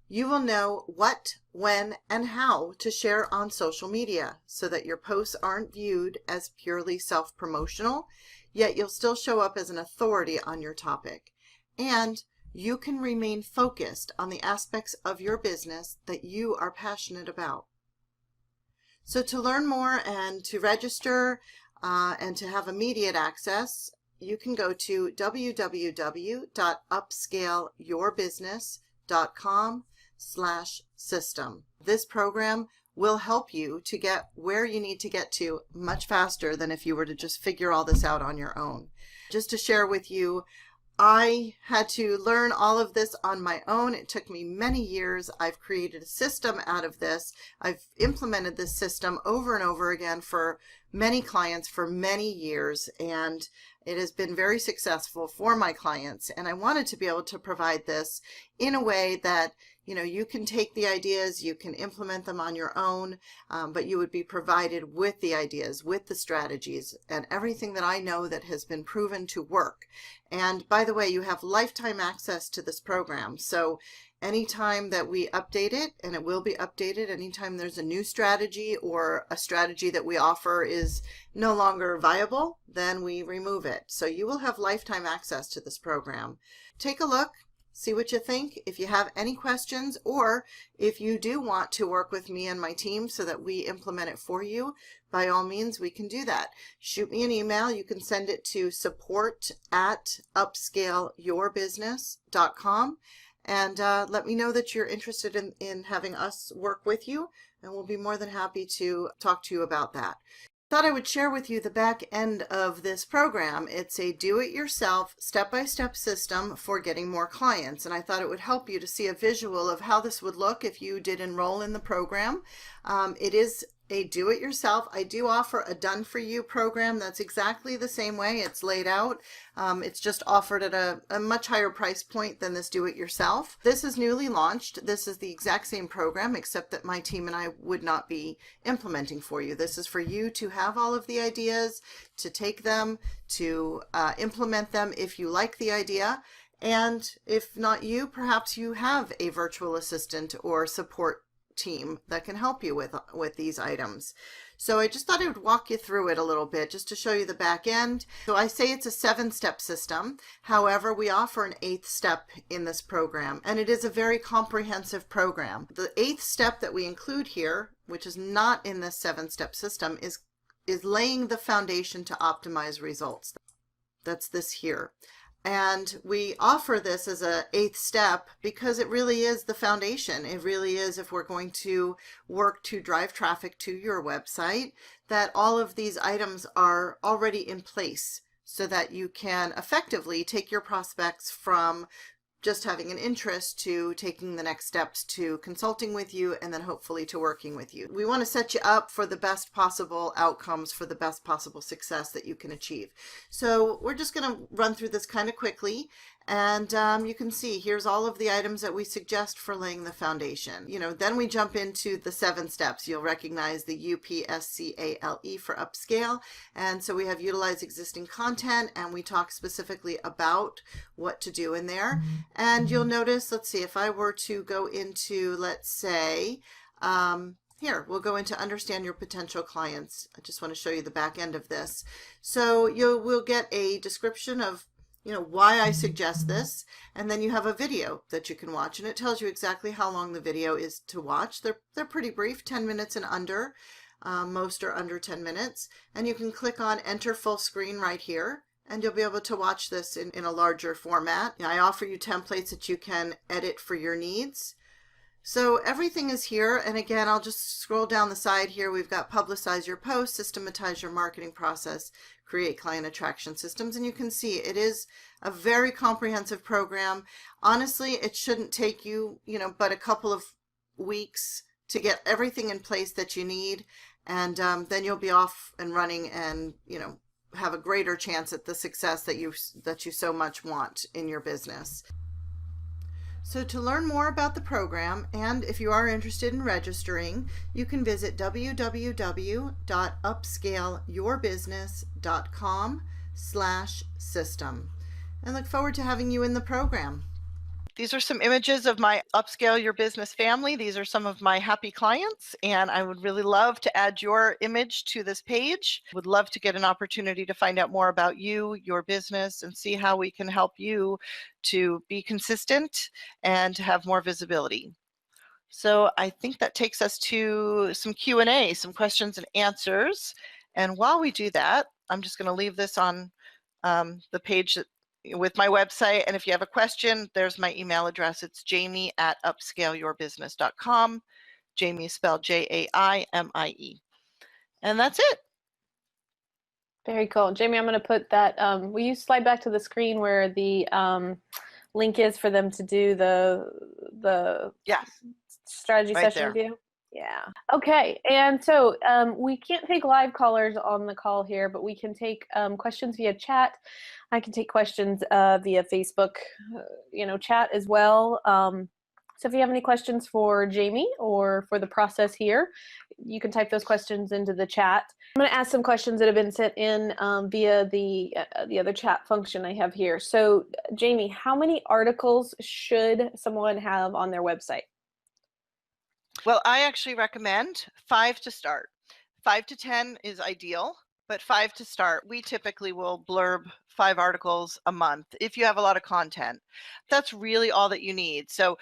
You will know what, when, and how to share on social media so that your posts aren't viewed as purely self-promotional, yet you'll still show up as an authority on your topic. And you can remain focused on the aspects of your business that you are passionate about. So to learn more and to register and to have immediate access, you can go to www.upscaleyourbusiness.com/system. This program will help you to get where you need to get to much faster than if you were to just figure all this out on your own. Just to share with you, I had to learn all of this on my own. It took me many years. I've created a system out of this. I've implemented this system over and over again for many clients for many years, and it has been very successful for my clients. And I wanted to be able to provide this in a way that You know, you can take the ideas, you can implement them on your own, but you would be provided with the ideas, with the strategies, and everything that I know that has been proven to work. And by the way, you have lifetime access to this program. So anytime that we update it, and it will be updated anytime there's a new strategy or a strategy that we offer is no longer viable, then we remove it. So you will have lifetime access to this program. Take a look, see what you think. If you have any questions, or if you do want to work with me and my team so that we implement it for you, by all means, we can do that. Shoot me an email. You can send it to support@upscaleyourbusiness.com. And let me know that you're interested in having us work with you, and we'll be more than happy to talk to you about that. Thought I would share with you the back end of this program. It's a do-it-yourself, step-by-step system for getting more clients, and I thought it would help you to see a visual of how this would look if you did enroll in the program. It is a do-it-yourself. I do offer a done-for-you program that's exactly the same way. It's laid out. It's just offered at a much higher price point than this do-it-yourself. This is newly launched. This is the exact same program, except that my team and I would not be implementing for you. This is for you to have all of the ideas, to take them, to implement them if you like the idea. And if not you, perhaps you have a virtual assistant or support team that can help you with these items. So I just thought I would walk you through it a little bit just to show you the back end. So I say it's a 7-step system. However, we offer an 8th step in this program, and it is a very comprehensive program. The 8th step that we include here, which is not in this 7-step system, is laying the foundation to optimize results. That's this here. And we offer this as a 8th step because it really is the foundation. It really is, if we're going to work to drive traffic to your website, that all of these items are already in place so that you can effectively take your prospects from just having an interest to taking the next steps to consulting with you, and then hopefully to working with you. We want to set you up for the best possible outcomes, for the best possible success that you can achieve. So we're just going to run through this kind of quickly, and you can see here's all of the items that we suggest for laying the foundation. You know, then we jump into the 7 steps. You'll recognize the UPSCALE for upscale, and so we have utilize existing content, and we talk specifically about what to do in there. And you'll notice, let's see, if I were to go into, let's say, here, we'll go into understand your potential clients. I just want to show you the back end of this. So we'll get a description of, you know, why I suggest this, and then you have a video that you can watch, and it tells you exactly how long the video is to watch. They're pretty brief, 10 minutes and under. Most are under 10 minutes, and you can click on enter full screen right here, and you'll be able to watch this in a larger format. I offer you templates that you can edit for your needs. So everything is here, and again, I'll just scroll down the side here. We've got publicize your posts, systematize your marketing process, create client attraction systems, and you can see it is a very comprehensive program. Honestly, it shouldn't take you, but a couple of weeks to get everything in place that you need, and then you'll be off and running, and have a greater chance at the success that you so much want in your business. So to learn more about the program, and if you are interested in registering, you can visit www.upscaleyourbusiness.com/system. And look forward to having you in the program. These are some images of my Upscale Your Business family. These are some of my happy clients, and I would really love to add your image to this page. Would love to get an opportunity to find out more about you, your business, and see how we can help you to be consistent and to have more visibility. So I think that takes us to some Q&A, some questions and answers. And while we do that, I'm just going to leave this on the page with my website, and if you have a question, there's my email address. It's jamie@upscaleyourbusiness.com. Jamie is spelled Jaimie, and that's it. Very cool. Jamie, I'm going to put that, will you slide back to the screen where the link is for them to do the strategy right session there with you? Yeah. Okay. And so we can't take live callers on the call here, but we can take questions via chat. I can take questions via Facebook, chat as well. So if you have any questions for Jamie or for the process here, you can type those questions into the chat. I'm going to ask some questions that have been sent in via the other chat function I have here. So Jamie, how many articles should someone have on their website? Well, I actually recommend 5 to start. 5 to 10 is ideal, but 5 to start. We typically will blurb 5 articles a month if you have a lot of content. That's really all that you need. So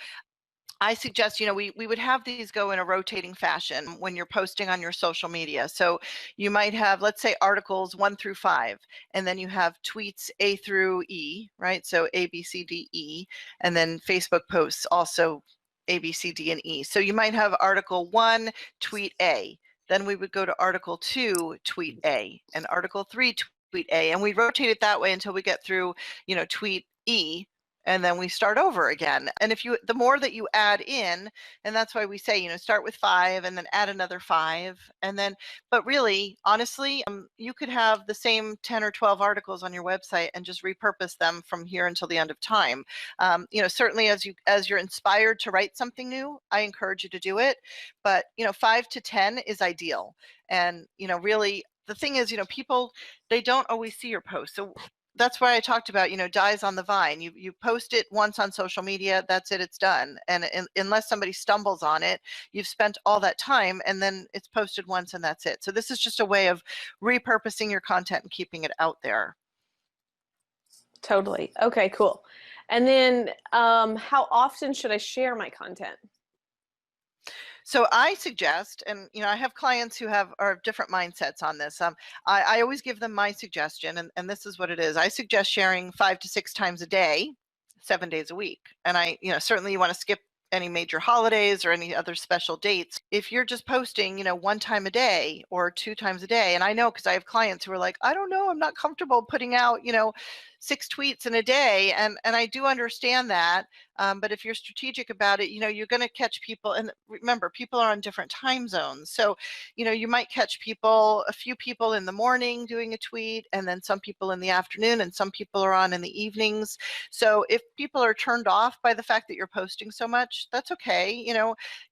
I suggest, we would have these go in a rotating fashion when you're posting on your social media. So you might have, let's say, articles 1 through 5, and then you have tweets A through E, right? So A, B, C, D, E, and then Facebook posts also A, B, C, D, and E. So you might have article 1, tweet A. Then we would go to article 2, tweet A, and article 3, tweet A. And we rotate it that way until we get through, tweet E, and then we start over again. And the more that you add in, and that's why we say, start with 5 and then add another 5. And then, but really, honestly, you could have the same 10 or 12 articles on your website and just repurpose them from here until the end of time. Certainly as you're inspired to write something new, I encourage you to do it. But, 5 to 10 is ideal. And, really, the thing is, people, they don't always see your posts. So that's why I talked about, dies on the vine. You post it once on social media, that's it, it's done. And unless somebody stumbles on it, you've spent all that time and then it's posted once and that's it. So this is just a way of repurposing your content and keeping it out there. Totally. Okay, cool. And then how often should I share my content? So I suggest, and I have clients who are different mindsets on this. I always give them my suggestion, and this is what it is. I suggest sharing 5 to 6 times a day, 7 days a week. And certainly you want to skip any major holidays or any other special dates. If you're just posting, 1 time a day or 2 times a day, and I know because I have clients who are like, I don't know, I'm not comfortable putting out, 6 tweets in a day, and I do understand that. But if you're strategic about it, you're going to catch people. And remember, people are on different time zones. So, you might catch a few people in the morning doing a tweet, and then some people in the afternoon, and some people are on in the evenings. So if people are turned off by the fact that you're posting so much, that's okay.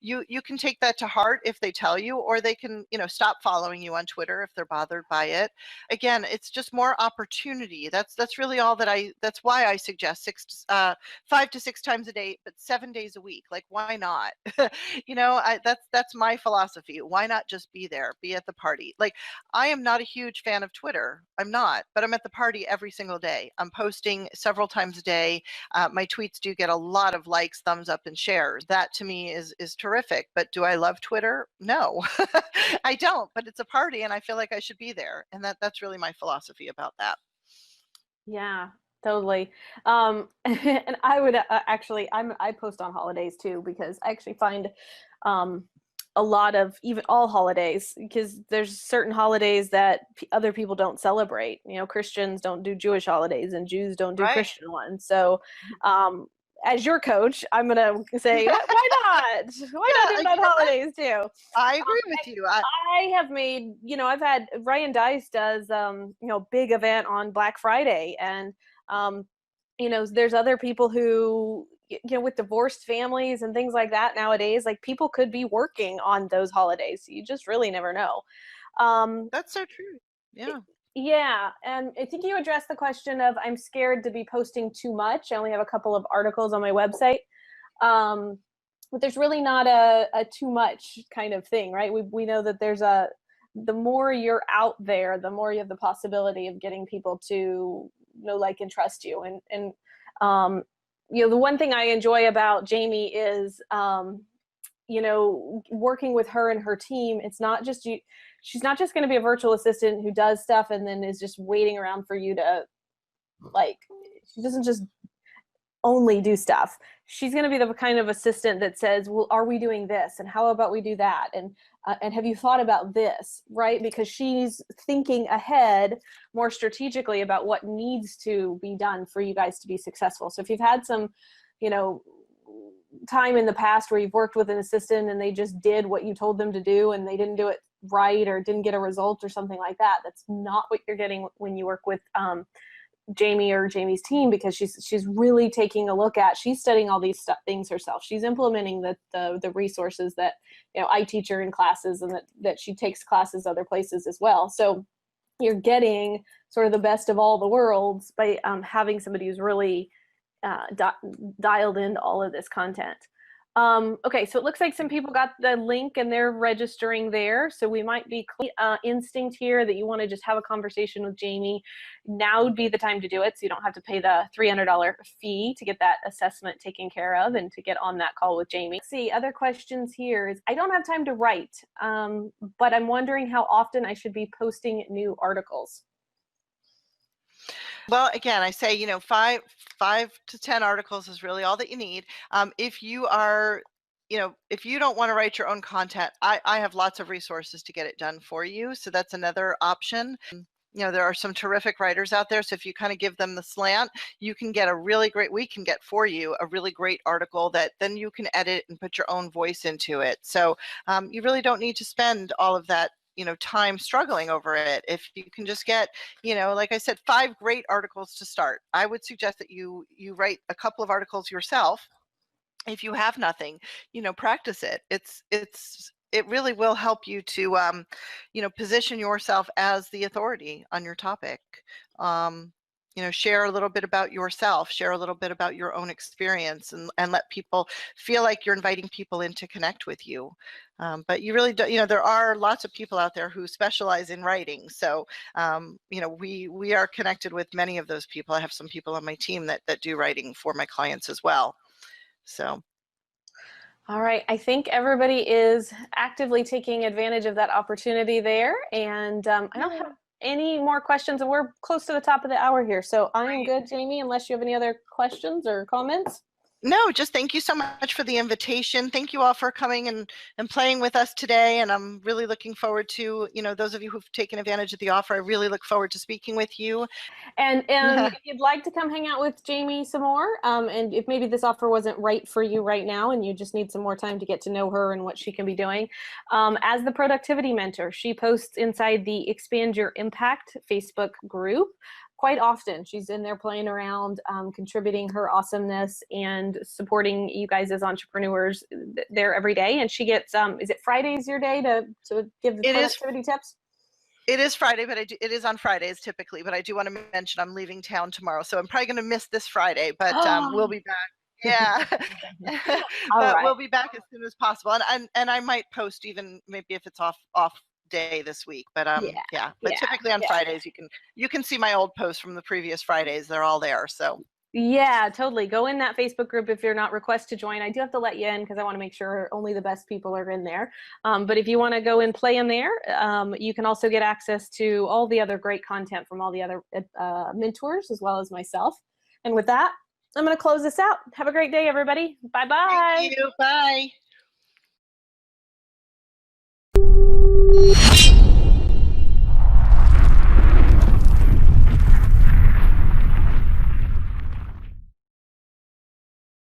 You can take that to heart if they tell you, or they can, stop following you on Twitter if they're bothered by it. Again, it's just more opportunity. That's really all that's why I suggest 5 to 6 times a day, but 7 days a week. Like, why not? That's my philosophy. Why not just be there, be at the party? Like, I am not a huge fan of Twitter. I'm not, but I'm at the party every single day. I'm posting several times a day. My tweets do get a lot of likes, thumbs up, and shares. That to me is terrific. But do I love Twitter? No, I don't. But it's a party, and I feel like I should be there. And that's really my philosophy about that. Yeah, totally. And I would actually, I post on holidays too, because I actually find a lot of even all holidays, because there's certain holidays that other people don't celebrate. Christians don't do Jewish holidays and Jews don't do Christian ones. So as your coach, I'm going to say, why not? Why not do it on holidays too? I agree with you. I have made, I've had, Ryan Dice does, big event on Black Friday. And, there's other people who, with divorced families and things like that nowadays, like people could be working on those holidays. You just really never know. That's so true. Yeah. Yeah, and I think you addressed the question of I'm scared to be posting too much. I only have a couple of articles on my website, but there's really not a too much kind of thing, right? We know that the more you're out there, the more you have the possibility of getting people to know, like, and trust you. And the one thing I enjoy about Jamie is working with her and her team. It's not just you. She's not just going to be a virtual assistant who does stuff and then is just waiting around for you to, she doesn't just only do stuff. She's going to be the kind of assistant that says, well, are we doing this? And how about we do that? And have you thought about this, right? Because she's thinking ahead more strategically about what needs to be done for you guys to be successful. So if you've had some, time in the past where you've worked with an assistant and they just did what you told them to do and they didn't do it right or didn't get a result or something like that, that's not what you're getting when you work with Jamie or Jamie's team, because she's really taking a look at, she's studying all these things herself. She's implementing the resources that, I teach her in classes, and that she takes classes other places as well. So you're getting sort of the best of all the worlds by having somebody who's really dialed into all of this content. Okay, so it looks like some people got the link and they're registering there. So we might be instinct here that you want to just have a conversation with Jamie. Now would be the time to do it, so you don't have to pay the $300 fee to get that assessment taken care of and to get on that call with Jamie. Let's see, other questions here is, I don't have time to write, but I'm wondering how often I should be posting new articles. Well, again, I say, 5 to 10 articles is really all that you need. If you are, if you don't want to write your own content, I have lots of resources to get it done for you. So that's another option. There are some terrific writers out there. So if you kind of give them the slant, you can get we can get for you a really great article that then you can edit and put your own voice into it. So you really don't need to spend all of that time struggling over it. If you can just get, like I said, 5 great articles to start. I would suggest that you write a couple of articles yourself. If you have nothing, practice it. It really will help you to, position yourself as the authority on your topic. Share a little bit about yourself, share a little bit about your own experience, and let people feel like you're inviting people in to connect with you. But you really don't, there are lots of people out there who specialize in writing. So, we are connected with many of those people. I have some people on my team that do writing for my clients as well. So. All right, I think everybody is actively taking advantage of that opportunity there. And I don't have any more questions, and we're close to the top of the hour here. So I am good, Jamie, unless you have any other questions or comments. No, just thank you so much for the invitation. Thank you all for coming and playing with us today. And I'm really looking forward to, those of you who've taken advantage of the offer, I really look forward to speaking with you. And if you'd like to come hang out with Jamie some more, and if maybe this offer wasn't right for you right now and you just need some more time to get to know her and what she can be doing, as the productivity mentor, she posts inside the Expand Your Impact Facebook group. Quite often. She's in there playing around, contributing her awesomeness and supporting you guys as entrepreneurs there every day. And she gets, is it Fridays your day to give the productivity tips? It is Friday, but it is on Fridays typically, but I do want to mention I'm leaving town tomorrow. So I'm probably going to miss this Friday, but we'll be back. Yeah. But we'll be back as soon as possible. And I might post even maybe if it's off day this week, but typically on Fridays you can see my old posts from the previous Fridays. They're all there. So yeah, totally. Go in that Facebook group if you're not requested to join. I do have to let you in because I want to make sure only the best people are in there. But if you want to go and play in there, you can also get access to all the other great content from all the other mentors as well as myself. And with that, I'm going to close this out. Have a great day, everybody. Bye-bye. Thank you. Bye.